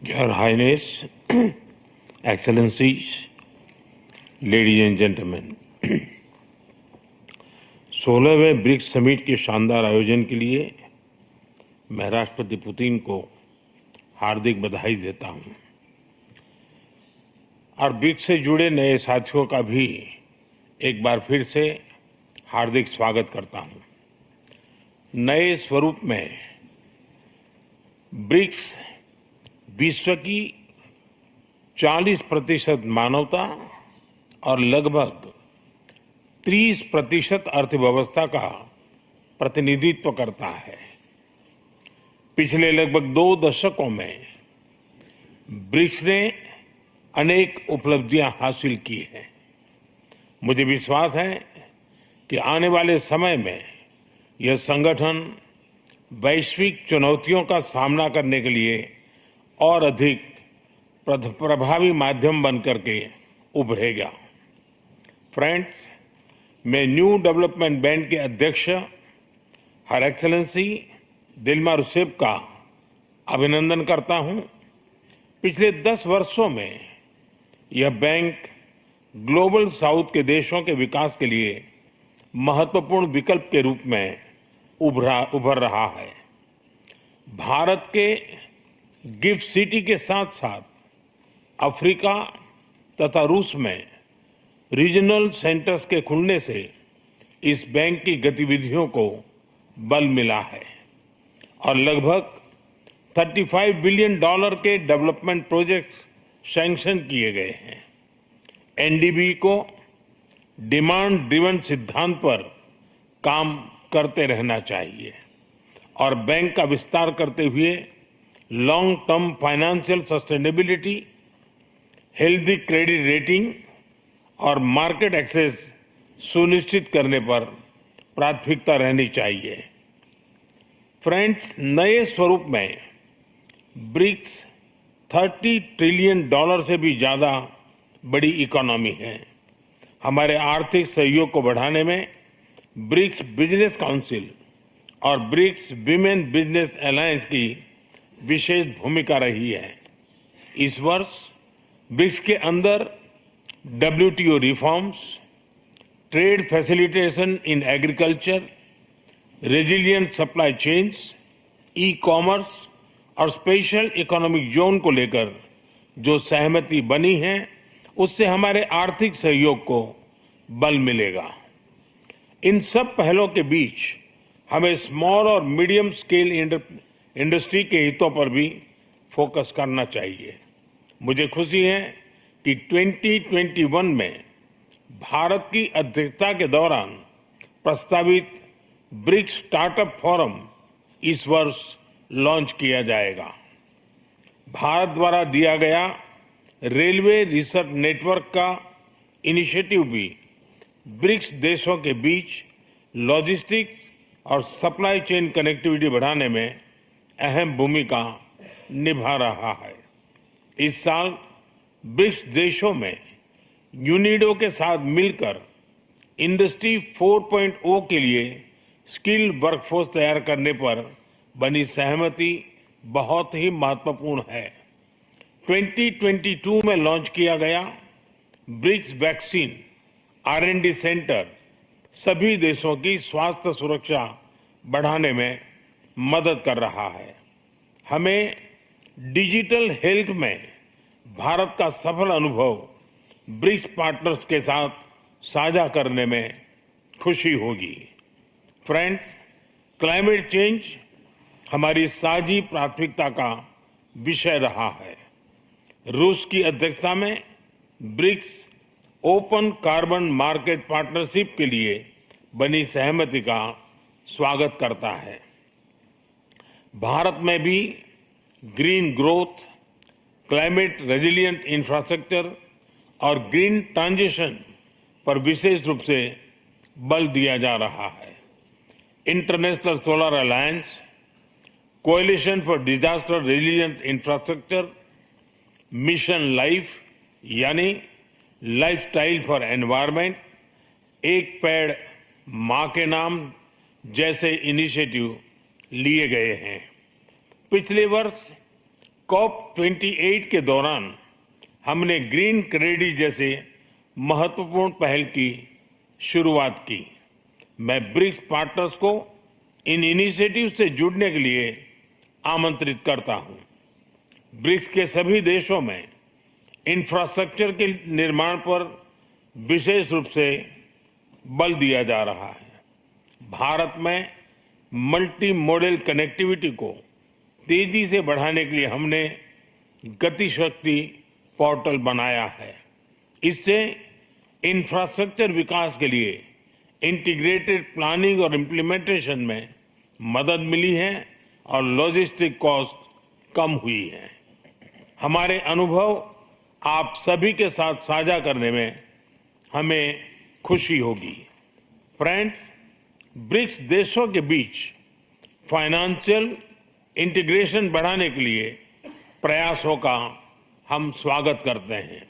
Your Highness, Excellencies, ladies and gentlemen, 16वें BRICS summit के शानदार आयोजन के लिए मैं राष्ट्रपति पुतिन को हार्दिक बधाई देता हूं और ब्रिक्स से जुड़े नए साथियों का भी एक बार फिर से हार्दिक स्वागत करता हूं। नए स्वरूप में ब्रिक्स विश्व की 40% मानवता और लगभग 30% अर्थव्यवस्था का प्रतिनिधित्व करता है। पिछले लगभग 2 दशकों में ब्रिक्स ने अनेक उपलब्धियां हासिल की हैं। मुझे विश्वास है कि आने वाले समय में यह संगठन वैश्विक चुनौतियों का सामना करने के लिए और अधिक प्रभावी माध्यम बनकर के उभरेगा। फ्रेंड्स, मैं न्यू डेवलपमेंट बैंक के अध्यक्ष हर एक्सेलेंसी दिल्मा रूसेफ का अभिनंदन करता हूं। पिछले 10 वर्षों में यह बैंक ग्लोबल साउथ के देशों के विकास के लिए महत्वपूर्ण विकल्प के रूप में उभर रहा है। भारत के गिफ्ट सिटी के साथ साथ अफ्रीका तथा रूस में रीजनल सेंटर्स के खुलने से इस बैंक की गतिविधियों को बल मिला है और लगभग $35 बिलियन के डेवलपमेंट प्रोजेक्ट्स सैंक्शन किए गए हैं। एनडीबी को डिमांड ड्रिवन सिद्धांत पर काम करते रहना चाहिए और बैंक का विस्तार करते हुए long term financial sustainability, healthy credit rating और मार्केट एक्सेस सुनिश्चित करने पर प्राथमिकता रहनी चाहिए। फ्रेंड्स, नए स्वरूप में ब्रिक्स $30 ट्रिलियन से भी ज्यादा बड़ी इकोनॉमी है। हमारे आर्थिक सहयोग को बढ़ाने में ब्रिक्स बिजनेस काउंसिल और ब्रिक्स विमेन बिजनेस अलायंस की विशेष भूमिका रही है। इस वर्ष ब्रिक्स के अंदर WTO reforms, trade facilitation in agriculture, resilient supply chains, e-commerce और स्पेशल इकोनॉमिक जोन को लेकर जो सहमति बनी है उससे हमारे आर्थिक सहयोग को बल मिलेगा। इन सब पहलों के बीच हमें स्मॉल और मीडियम स्केल इंडस्ट्री के हितों पर भी फोकस करना चाहिए। मुझे खुशी है कि 2021 में भारत की अध्यक्षता के दौरान प्रस्तावित ब्रिक्स स्टार्टअप फोरम इस वर्ष लॉन्च किया जाएगा। भारत द्वारा दिया गया रेलवे रिसर्च नेटवर्क का इनिशिएटिव भी ब्रिक्स देशों के बीच लॉजिस्टिक्स और सप्लाई चेन कनेक्टिविटी बढ़ाने में अहम भूमिका निभा रहा है। इस साल ब्रिक्स देशों में यूनिडो के साथ मिलकर इंडस्ट्री 4.0 के लिए स्किल्ड वर्कफोर्स तैयार करने पर बनी सहमति बहुत ही महत्वपूर्ण है। 2022 में लॉन्च किया गया ब्रिक्स वैक्सीन R&D सेंटर सभी देशों की स्वास्थ्य सुरक्षा बढ़ाने में मदद कर रहा है। हमें डिजिटल हेल्थ में भारत का सफल अनुभव ब्रिक्स पार्टनर्स के साथ साझा करने में खुशी होगी। फ्रेंड्स, क्लाइमेट चेंज हमारी साझी प्राथमिकता का विषय रहा है। रूस की अध्यक्षता में BRICS open carbon market partnership के लिए बनी सहमति का स्वागत करता है। भारत में भी green growth, climate resilient infrastructure और ग्रीन ट्रांजिशन पर विशेष रूप से बल दिया जा रहा है। International solar alliance, coalition for disaster resilient infrastructure, mission life यानी लाइफस्टाइल फॉर एनवायरमेंट, एक पेड़ मां के नाम जैसे इनिशिएटिव लिए गए हैं। पिछले वर्ष COP28 के दौरान हमने ग्रीन क्रेडिट जैसे महत्वपूर्ण पहल की शुरुआत की। मैं ब्रिक्स पार्टनर्स को इन इनिशिएटिव से जुड़ने के लिए आमंत्रित करता हूं। ब्रिक्स के सभी देशों में इंफ्रास्ट्रक्चर के निर्माण पर विशेष रूप से बल दिया जा रहा है। भारत में मल्टी मॉडल कनेक्टिविटी को तेजी से बढ़ाने के लिए हमने गति शक्ति पोर्टल बनाया है। इससे इंफ्रास्ट्रक्चर विकास के लिए इंटीग्रेटेड प्लानिंग और इम्प्लीमेंटेशन में मदद मिली है और लॉजिस्टिक कॉस्ट कम हुई है। हमारे अनुभव आप सभी के साथ साझा करने में हमें खुशी होगी। फ्रेंड्स, ब्रिक्स देशों के बीच फाइनेंशियल इंटीग्रेशन बढ़ाने के लिए प्रयासों का हम स्वागत करते हैं।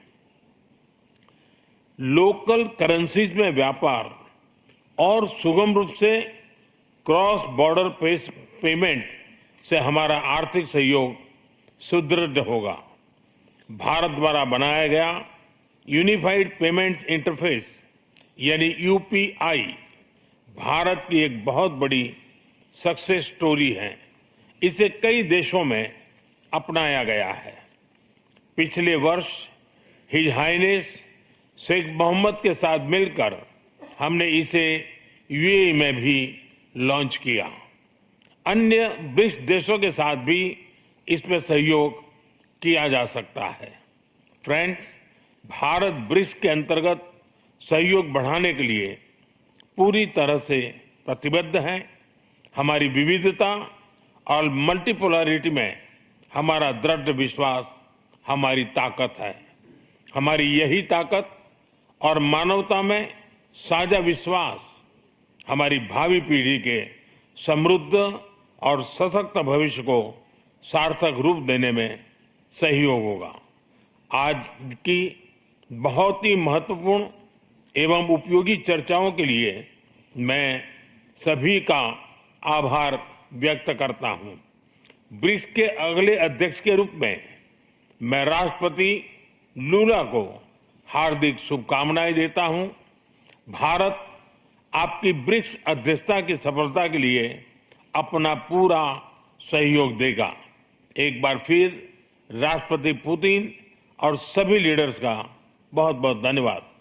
लोकल करेंसीज में व्यापार और सुगम रूप से क्रॉस बॉर्डर पेमेंट से हमारा आर्थिक सहयोग सुदृढ़ होगा। भारत द्वारा बनाया गया यूनिफाइड पेमेंट्स इंटरफेस यानी यूपीआई भारत की एक बहुत बड़ी सक्सेस स्टोरी है। इसे कई देशों में अपनाया गया है। पिछले वर्ष हिज हाइनेस शेख मोहम्मद के साथ मिलकर हमने इसे यूएई में भी लॉन्च किया। अन्य ब्रिक्स देशों के साथ भी इसमें सहयोग किया जा सकता है। फ्रेंड्स, भारत ब्रिक्स के अंतर्गत सहयोग बढ़ाने के लिए पूरी तरह से प्रतिबद्ध है। हमारी विविधता और मल्टीपोलरिटी में हमारा दृढ़ विश्वास हमारी ताकत है। हमारी यही ताकत और मानवता में साझा विश्वास हमारी भावी पीढ़ी के समृद्ध और सशक्त भविष्य को सार्थक रूप देने में सहयोग होगा। आज की बहुत ही महत्वपूर्ण एवं उपयोगी चर्चाओं के लिए मैं सभी का आभार व्यक्त करता हूं। ब्रिक्स के अगले अध्यक्ष के रूप में मैं राष्ट्रपति लूला को हार्दिक शुभकामनाएं देता हूं। भारत आपकी ब्रिक्स अध्यक्षता की सफलता के लिए अपना पूरा सहयोग देगा। एक बार फिर राष्ट्रपति पुतिन और सभी लीडर्स का बहुत बहुत धन्यवाद।